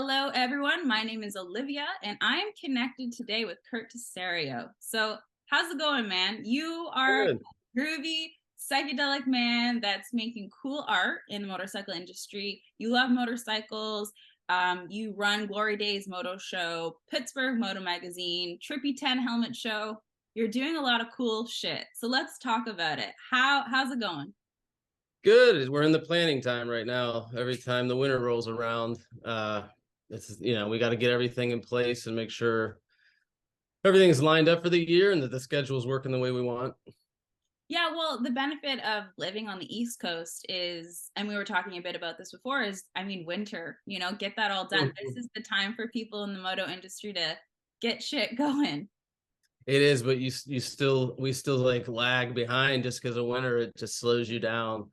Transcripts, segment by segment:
Hello, everyone. My name is Olivia, and I am connected today with Diserio. So, how's it going, man? You are Good. a groovy, psychedelic man that's making cool art in the motorcycle industry. You love motorcycles. You run Glory Daze Moto Show, Pittsburgh Moto Magazine, Trippy 10 Helmet Show. You're doing a lot of cool shit. So let's talk about it. How's it going? Good. We're in the planning time right now. Every time the winter rolls around, we got to get everything in place and make sure everything's lined up for the year and that the schedule's working the way we want. Yeah, well, the benefit of living on the East Coast is, and we were talking a bit about this before, is, winter, get that all done. This is the time for people in the moto industry to get shit going. It is, but we still like lag behind just because of winter. It just slows you down,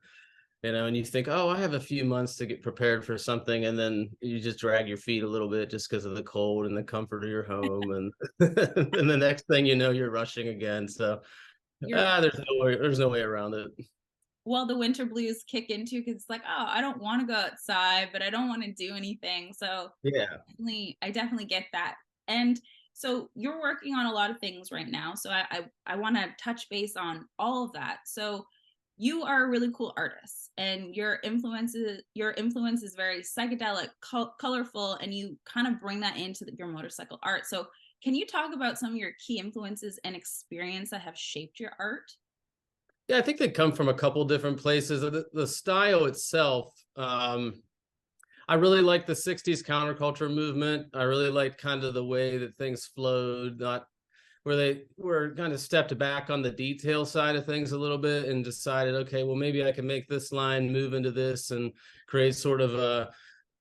and you think, oh, I have a few months to get prepared for something, and then you just drag your feet a little bit just because of the cold and the comfort of your home, and and the next thing you know, you're rushing again. So You're there's no way around it. Well, the winter blues kick into because it's like, oh, I don't want to go outside, but I don't want to do anything. So Yeah. I definitely get that. And so you're working on a lot of things right now. So I want to touch base on all of that. So you are a really cool artist, and your influence is very psychedelic, colorful, and you kind of bring that into your motorcycle art. So can you talk about some of your key influences and experience that have shaped your art? Yeah, I think they come from a couple different places. The style itself, I really like the 60s counterculture movement. I really like kind of the way that things flowed, not where they were kind of stepped back on the detail side of things a little bit and decided, okay, well, maybe I can make this line move into this and create sort of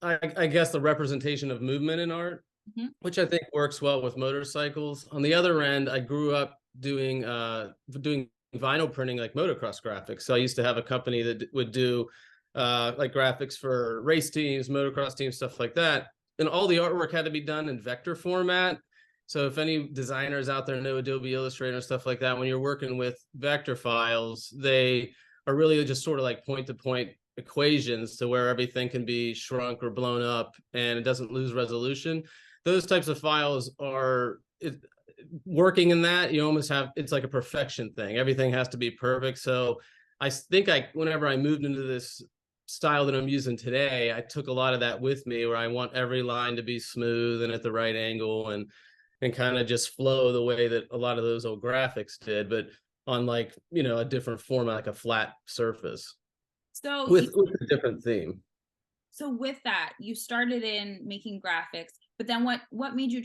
I guess, the representation of movement in art, Mhm. which I think works well with motorcycles. On the other end, I grew up doing vinyl printing, like motocross graphics. So I used to have a company that would do like graphics for race teams, motocross teams, stuff like that. And all the artwork had to be done in vector format. So if any designers out there know Adobe Illustrator and stuff like that, when you're working with vector files, they are really just sort of like point to point equations to where everything can be shrunk or blown up and it doesn't lose resolution. Those types of files are working in that. You almost have, it's like a perfection thing. Everything has to be perfect. So I think whenever I moved into this style that I'm using today, I took a lot of that with me, where I want every line to be smooth and at the right angle and kind of just flow the way that a lot of those old graphics did, but on, like, a different format, like a flat surface So with a different theme. so with that, you started in making graphics, but then what made you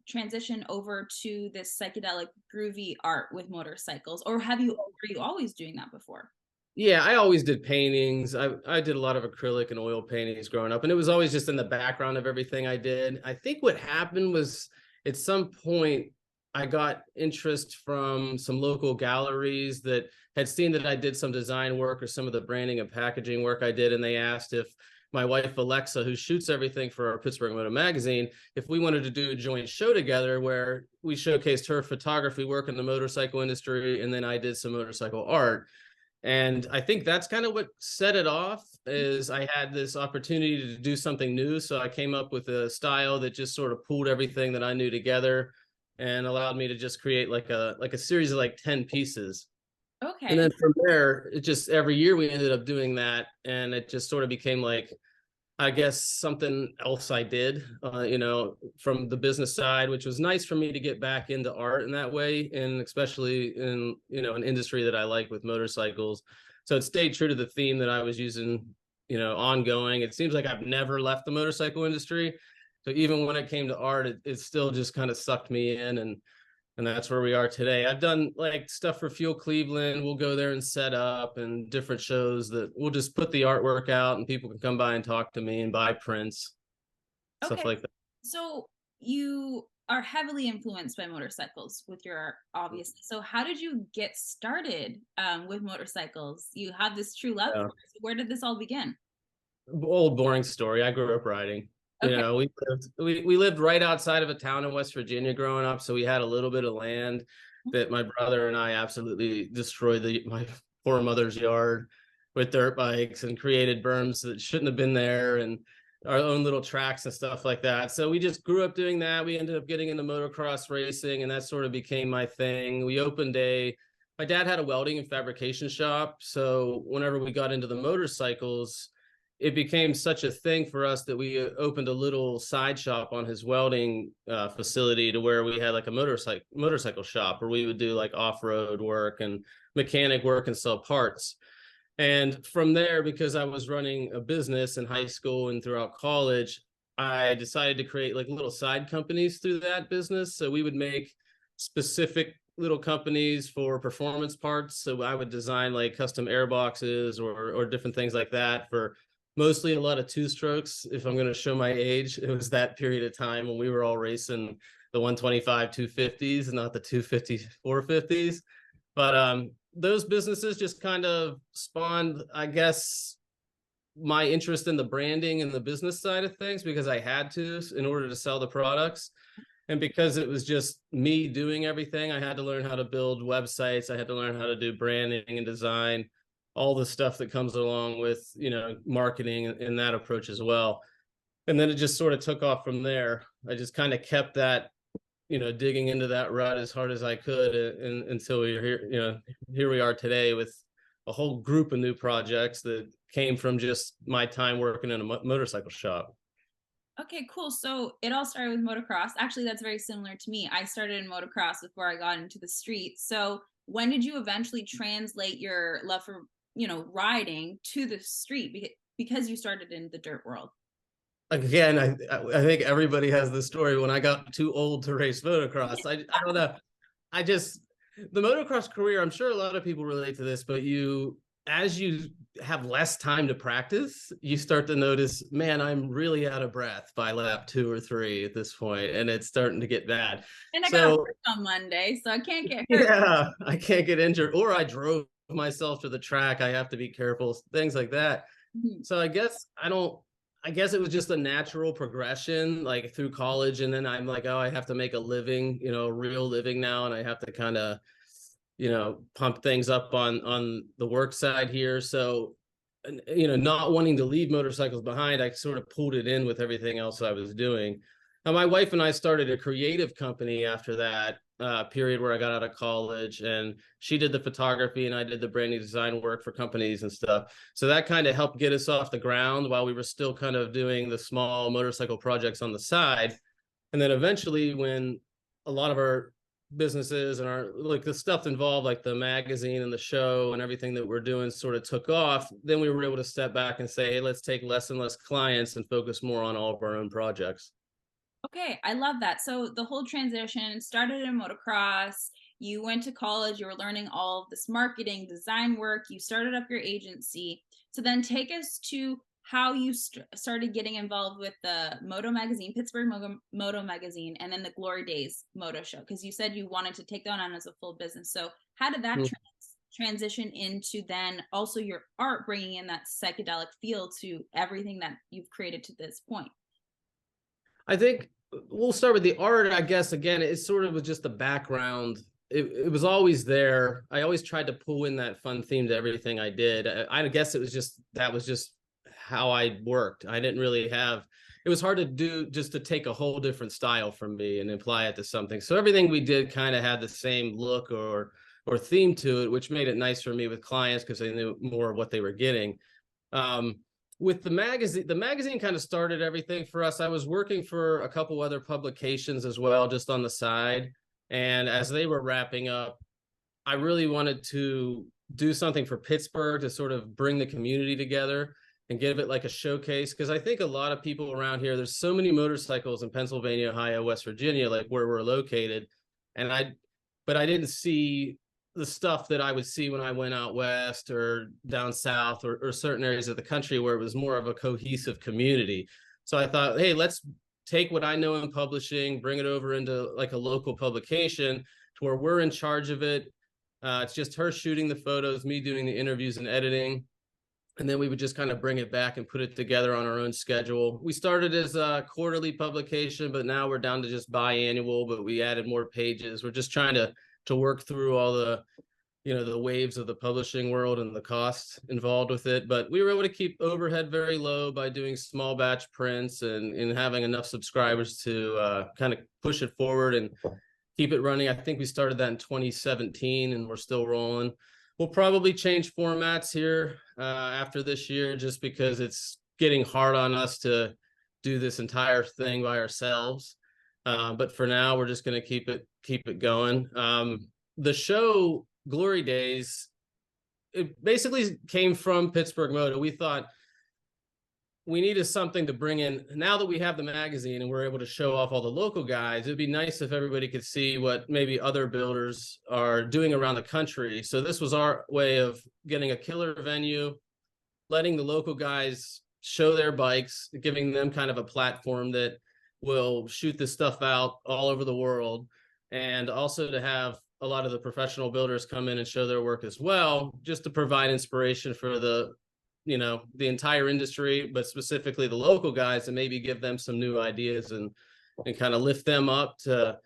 transition over to this psychedelic groovy art with motorcycles? Or were you always doing that before? Yeah, I always did paintings. I did a lot of acrylic and oil paintings growing up, and it was always just in the background of everything I did. I think what happened was, at some point, I got interest from some local galleries that had seen that I did some design work or some of the branding and packaging work I did, and they asked if my wife Alexa, who shoots everything for our Pittsburgh Moto Magazine, if we wanted to do a joint show together where we showcased her photography work in the motorcycle industry, and then I did some motorcycle art. And I think that's kind of what set it off, is I had this opportunity to do something new. So I came up with a style that just sort of pulled everything that I knew together and allowed me to just create like a series of like 10 pieces. And Okay. then from there, it just, every year we ended up doing that. And it just sort of became like, I guess, something else I did, from the business side, which was nice for me to get back into art in that way. And especially in, an industry that I like with motorcycles. So it stayed true to the theme that I was using, ongoing. It seems like I've never left the motorcycle industry. So even when it came to art, it still just kind of sucked me in. And that's where we are today. I've done like stuff for Fuel Cleveland. We'll go there and set up, and different shows that we'll just put the artwork out and people can come by and talk to me and buy prints, stuff Okay. like that. So you are heavily influenced by motorcycles with your art, obviously. So how did you get started with motorcycles? You have this true love for Yeah. it. So where did this all begin? Old boring story. I grew up riding. Okay. We lived right outside of a town in West Virginia growing up, so we had a little bit of land that my brother and I absolutely destroyed my poor mother's yard with dirt bikes and created berms that shouldn't have been there. And our own little tracks and stuff like that. So we just grew up doing that. We ended up getting into motocross racing, and that sort of became my thing. My dad had a welding and fabrication shop. So whenever we got into the motorcycles, it became such a thing for us that we opened a little side shop on his welding facility, to where we had like a motorcycle shop where we would do like off-road work and mechanic work and sell parts. And from there, because I was running a business in high school and throughout college, I decided to create like little side companies through that business. So we would make specific little companies for performance parts. So I would design like custom airboxes or different things like that, for mostly a lot of two strokes. If I'm going to show my age, it was that period of time when we were all racing the 125 250s and not the 250 450s. But those businesses just kind of spawned, I guess, my interest in the branding and the business side of things, because I had to in order to sell the products. And because it was just me doing everything, I had to learn how to build websites. I had to learn how to do branding and design, all the stuff that comes along with, marketing and that approach as well. And then it just sort of took off from there. I just kind of kept that, digging into that rut as hard as I could, until we're here, here we are today with a whole group of new projects that came from just my time working in a motorcycle shop. Okay, cool. So it all started with motocross. Actually, that's very similar to me. I started in motocross before I got into the street. So when did you eventually translate your love for, riding to the street? Because you started in the dirt world. Again, I think everybody has this story. When I got too old to race motocross, I don't know. The motocross career, I'm sure a lot of people relate to this, but as you have less time to practice, you start to notice, man, I'm really out of breath by lap 2 or 3 at this point, and it's starting to get bad. And I got to So work on Monday, so I can't get hurt. yeah, I can't get injured, or I drove myself to the track. I have to be careful, things like that. Mhm. So I guess it was just a natural progression, like through college. And then I'm like, oh, I have to make a living, a real living now. And I have to kind of, pump things up on the work side here. So, not wanting to leave motorcycles behind, I sort of pulled it in with everything else I was doing. Now, my wife and I started a creative company after that period where I got out of college, and she did the photography and I did the branding design work for companies and stuff. So that kind of helped get us off the ground while we were still kind of doing the small motorcycle projects on the side. And then eventually, when a lot of our businesses and our like the stuff involved, like the magazine and the show and everything that we're doing, sort of took off, then we were able to step back and say, hey, let's take less and less clients and focus more on all of our own projects. Okay, I love that. So the whole transition started in motocross. You went to college, you were learning all of this marketing, design work, you started up your agency. So then take us to how you started getting involved with the Moto Magazine, Pittsburgh Moto Magazine, and then the Glory Daze Moto Show, because you said you wanted to take that on as a full business. So how did that transition into then also your art, bringing in that psychedelic feel to everything that you've created to this point? I think we'll start with the art. I guess, again, it sort of was just the background. It was always there. I always tried to pull in that fun theme to everything I did. I guess that was just how I worked. I didn't really have, it was hard to do, just to take a whole different style from me and apply it to something. So everything we did kind of had the same look or theme to it, which made it nice for me with clients because they knew more of what they were getting. With the magazine kind of started everything for us. I was working for a couple other publications as well, just on the side. And as they were wrapping up, I really wanted to do something for Pittsburgh to sort of bring the community together and give it like a showcase. Because I think a lot of people around here, there's so many motorcycles in Pennsylvania, Ohio, West Virginia, like where we're located. But I didn't see the stuff that I would see when I went out west or down south or certain areas of the country where it was more of a cohesive community. So I thought, hey, let's take what I know in publishing, bring it over into like a local publication to where we're in charge of it. It's just her shooting the photos, me doing the interviews and editing. And then we would just kind of bring it back and put it together on our own schedule. We started as a quarterly publication, but now we're down to just biannual, but we added more pages. We're just trying to work through all the, the waves of the publishing world and the cost involved with it. But we were able to keep overhead very low by doing small batch prints and having enough subscribers to kind of push it forward and keep it running. I think we started that in 2017 and we're still rolling. We'll probably change formats here after this year, just because it's getting hard on us to do this entire thing by ourselves. But for now, we're just going to keep it going. The show Glory Daze, it basically came from Pittsburgh Moto. We thought we needed something to bring in. Now that we have the magazine and we're able to show off all the local guys, it'd be nice if everybody could see what maybe other builders are doing around the country. So this was our way of getting a killer venue, letting the local guys show their bikes, giving them kind of a platform that will shoot this stuff out all over the world, and also to have a lot of the professional builders come in and show their work as well, just to provide inspiration for the entire industry, but specifically the local guys, and maybe give them some new ideas and kind of lift them up to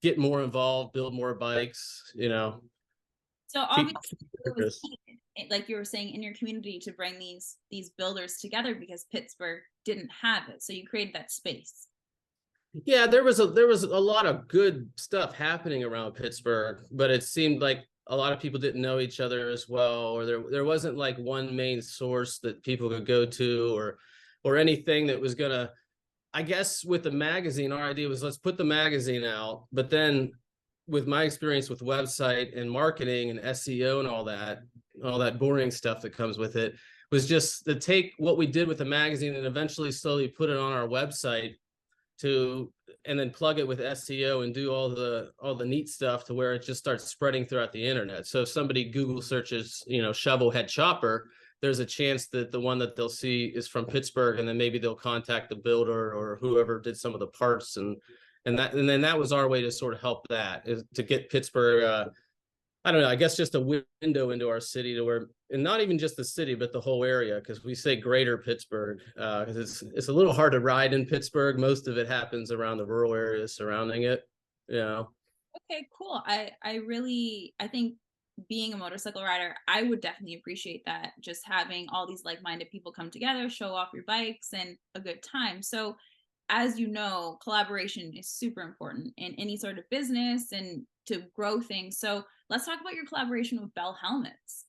get more involved, build more bikes. So obviously it was needed, like you were saying, in your community to bring these builders together because Pittsburgh didn't have it. So you created that space. Yeah, there was a lot of good stuff happening around Pittsburgh, but it seemed like a lot of people didn't know each other as well, or there wasn't like one main source that people could go to, or anything that was gonna. I guess with the magazine, our idea was, let's put the magazine out, but then with my experience with website and marketing and SEO and all that boring stuff that comes with it, was just to take what we did with the magazine and eventually slowly put it on our website and then plug it with SEO and do all the neat stuff to where it just starts spreading throughout the internet. So if somebody Google searches, shovel head chopper, there's a chance that the one that they'll see is from Pittsburgh, and then maybe they'll contact the builder or whoever did some of the parts, and then that was our way to sort of help that, is to get Pittsburgh, I don't know, I guess just a window into our city, to where, and not even just the city, but the whole area, because we say greater Pittsburgh, because it's a little hard to ride in Pittsburgh. Most of it happens around the rural areas surrounding it. Okay, cool. I think being a motorcycle rider, I would definitely appreciate that. Just having all these like-minded people come together, show off your bikes, and a good time. So, as you know, collaboration is super important in any sort of business and to grow things. So let's talk about your collaboration with Bell Helmets.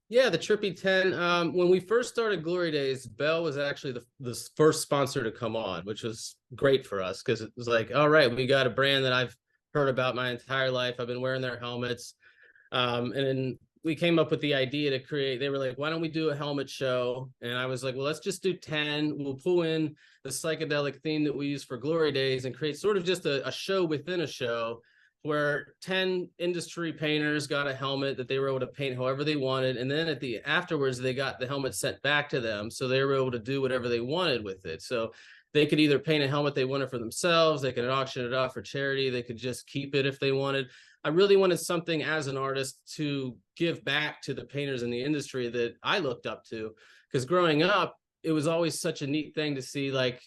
Yeah, the Trippy 10. When we first started Glory Daze, Bell was actually the first sponsor to come on, which was great for us, because it was like, all right, we got a brand that I've heard about my entire life. I've been wearing their helmets. And then we came up with the idea to create, they were like, why don't we do a helmet show? And I was like, well, let's just do 10. We'll pull in the psychedelic theme that we use for Glory Daze and create sort of just a show within a show, where 10 industry painters got a helmet that they were able to paint however they wanted. And then afterwards, they got the helmet sent back to them. So they were able to do whatever they wanted with it. So they could either paint a helmet they wanted for themselves, they could auction it off for charity, they could just keep it if they wanted. I really wanted something as an artist to give back to the painters in the industry that I looked up to, because growing up, it was always such a neat thing to see, like,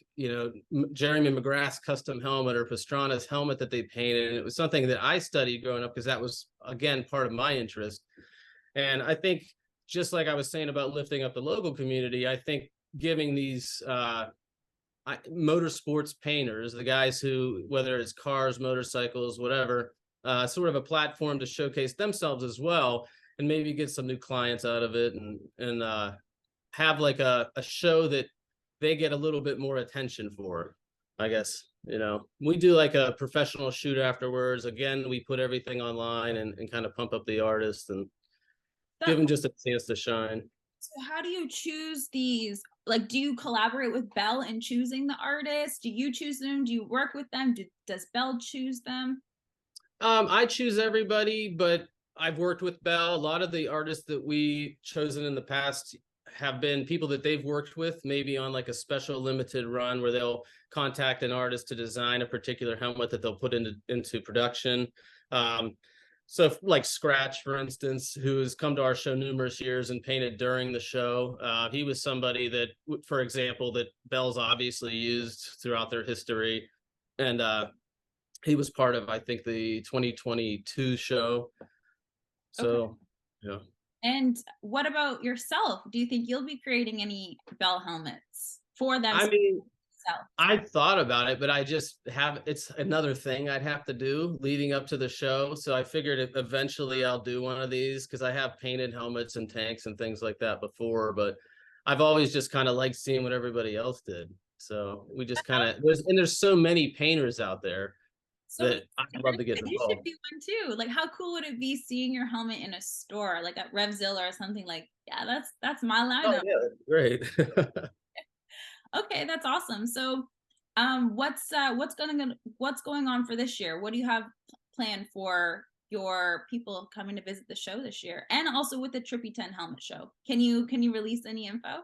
Jeremy McGrath's custom helmet or Pastrana's helmet that they painted. And it was something that I studied growing up, because that was, again, part of my interest. And I think, just like I was saying about lifting up the local community, I think giving these motorsports painters, the guys who, whether it's cars, motorcycles, whatever, sort of a platform to showcase themselves as well, and maybe get some new clients out of it, and have like a show that they get a little bit more attention for, I guess. We do like a professional shoot afterwards. Again, we put everything online and kind of pump up the artist and give them just a chance to shine. So how do you choose these? Like, do you collaborate with Bell in choosing the artists? Do you choose them? Do you work with them? Does Bell choose them? I choose everybody, but I've worked with Bell. A lot of the artists that we chosen in the past have been people that they've worked with, maybe on like a special limited run where they'll contact an artist to design a particular helmet that they'll put into production. So like Scratch, for instance, who has come to our show numerous years and painted during the show. He was somebody that, for example, that Bell's obviously used throughout their history. And he was part of, I think, the 2022 show. Okay. So, yeah. And what about yourself? Do you think you'll be creating any bell helmets for them I mean, themselves? I thought about it, but I just have, it's another thing I'd have to do leading up to the show. So I figured eventually I'll do one of these because I have painted helmets and tanks and things like that before, but I've always just kind of liked seeing what everybody else did. So we just kind of, there's so many painters out there So that I'd love to get you should involved. do one too. Like, how cool would it be seeing your helmet in a store, like at Revzilla or something? Like, yeah, that's my Oh lineup. yeah, that's great. Okay, that's awesome. So, what's going on for this year? What do you have planned for your people coming to visit the show this year, and also with the Trippy 10 helmet show? Can you release any info?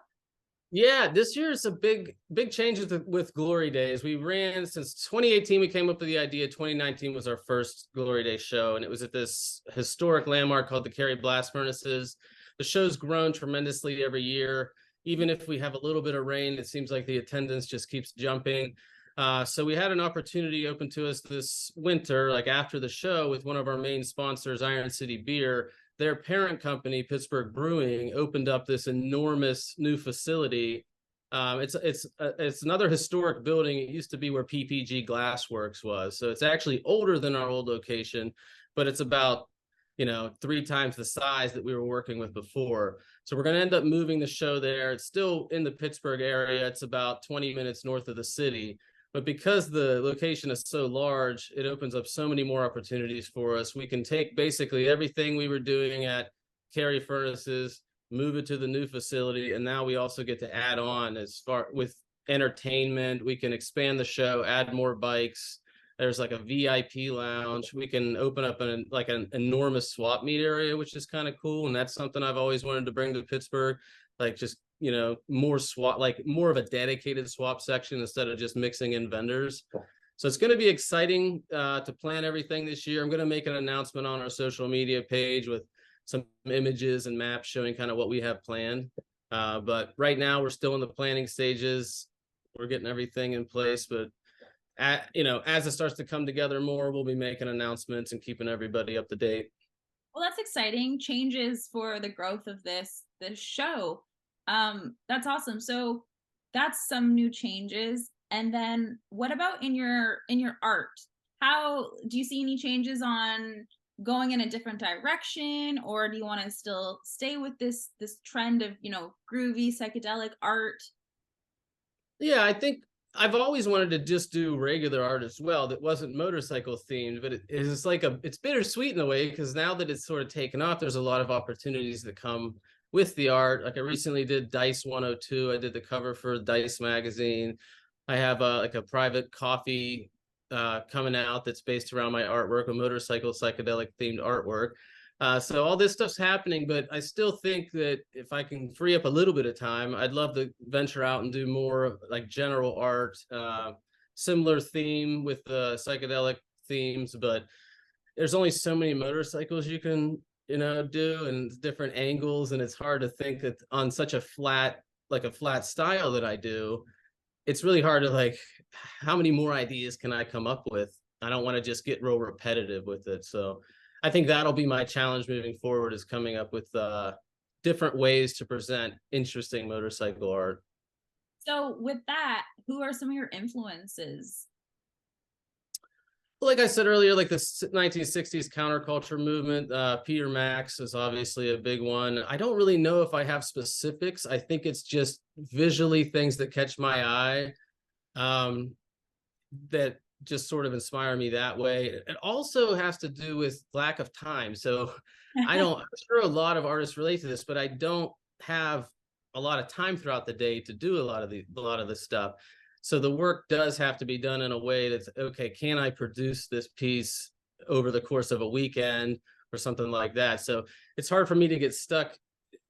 Yeah, this year is a big change with Glory Days. We ran since 2018. We came up with the idea. 2019 was our first Glory Days show, and it was at this historic landmark called the Cary Blast Furnaces. The show's grown tremendously every year. Even if we have a little bit of rain, it seems like the attendance just keeps jumping. So we had an opportunity open to us this winter, like after the show, with one of our main sponsors, Iron City Beer. Their parent company, Pittsburgh Brewing, opened up this enormous new facility. It's another historic building. It used to be where PPG Glassworks was, so it's actually older than our old location, but it's about 3 times the size that we were working with before. So we're going to end up moving the show there. It's still in the Pittsburgh area. It's about 20 minutes north of the city. But because the location is so large, it opens up so many more opportunities for us. We can take basically everything we were doing at Cary Furnaces, move it to the new facility, and now we also get to add on as far with entertainment. We can expand the show, add more bikes. There's like a VIP lounge. We can open up an enormous swap meet area, which is kind of cool. And that's something I've always wanted to bring to Pittsburgh, like just more swap, like more of a dedicated swap section instead of just mixing in vendors. So it's going to be exciting to plan everything this year. I'm going to make an announcement on our social media page with some images and maps showing kind of what we have planned. But right now we're still in the planning stages. We're getting everything in place, but as it starts to come together more, we'll be making announcements and keeping everybody up to date. Well, that's exciting. Changes for the growth of this show. That's awesome. So that's some new changes. And then what about in your art? How do you see any changes on going in a different direction, or do you want to still stay with this trend of, groovy psychedelic art? Yeah, I think I've always wanted to just do regular art as well that wasn't motorcycle themed, but it's bittersweet in a way because now that it's sort of taken off, there's a lot of opportunities that come with the art. Like I recently did Dice 102. I did the cover for Dice magazine. I have a private coffee coming out that's based around my artwork, a motorcycle psychedelic themed artwork. So all this stuff's happening, but I still think that if I can free up a little bit of time, I'd love to venture out and do more like general art, similar theme with the psychedelic themes, but there's only so many motorcycles you can, do and different angles. And it's hard to think that on such a flat style that I do, it's really hard to how many more ideas can I come up with? I don't want to just get real repetitive with it. So I think that'll be my challenge moving forward, is coming up with different ways to present interesting motorcycle art. So with that, who are some of your influences? Like I said earlier, like the 1960s counterculture movement, Peter Max is obviously a big one. I don't really know if I have specifics. I think it's just visually things that catch my eye, that just sort of inspire me that way. It also has to do with lack of time. So I'm sure a lot of artists relate to this, but I don't have a lot of time throughout the day to do a lot of this stuff. So the work does have to be done in a way that's okay. Can I produce this piece over the course of a weekend or something like that? So it's hard for me to get stuck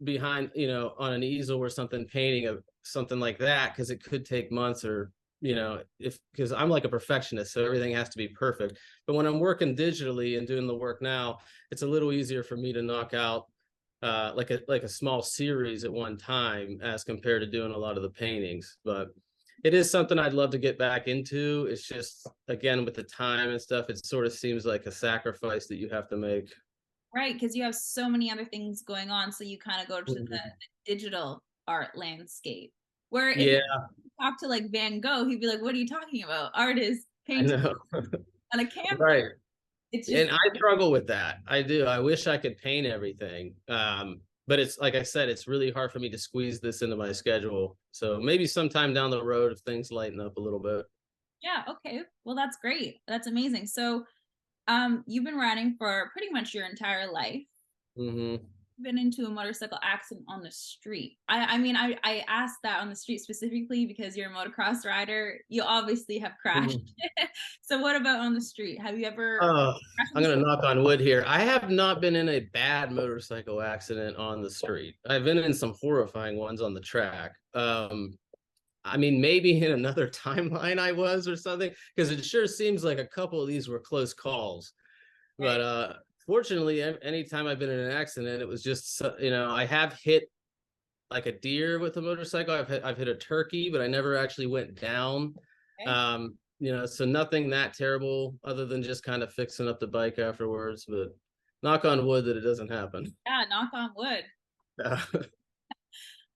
behind, on an easel or something, painting something like that, because it could take months or, because I'm like a perfectionist, so everything has to be perfect. But when I'm working digitally and doing the work now, it's a little easier for me to knock out like a small series at one time as compared to doing a lot of the paintings. But it is something I'd love to get back into. It's just, again, with the time and stuff, it sort of seems like a sacrifice that you have to make. Right, because you have so many other things going on, so you kind of go to Mhm. the digital art landscape. Where if you Yeah, talk to like Van Gogh, he'd be like, "What are you talking about? Art is I painting know. on a canvas." Right. It's just And I struggle with that. I do. I wish I could paint everything. But it's like I said, it's really hard for me to squeeze this into my schedule. So maybe sometime down the road if things lighten up a little bit. yeah, okay. Well, that's great. That's amazing. So, you've been riding for pretty much your entire life. Hmm. Been into a motorcycle accident on the street? I mean, I asked that on the street specifically because you're a motocross rider. You obviously have crashed. Hmm. So what about on the street? Have you ever Uh, crashed on I'm the gonna street? knock on wood here. I have not been in a bad motorcycle accident on the street. I've been in some horrifying ones on the track. I mean, maybe in another timeline I was or something, because it sure seems like a couple of these were close calls. Right. But fortunately, anytime I've been in an accident, it was just I have hit like a deer with a motorcycle. I've hit a turkey, but I never actually went down. Okay. So nothing that terrible other than just kind of fixing up the bike afterwards. But knock on wood that it doesn't happen. Yeah, knock on wood.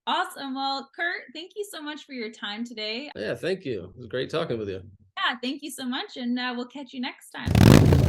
Awesome. Well, Kurt, thank you so much for your time today. Yeah, thank you. It was great talking with you. Yeah, thank you so much, and we'll catch you next time.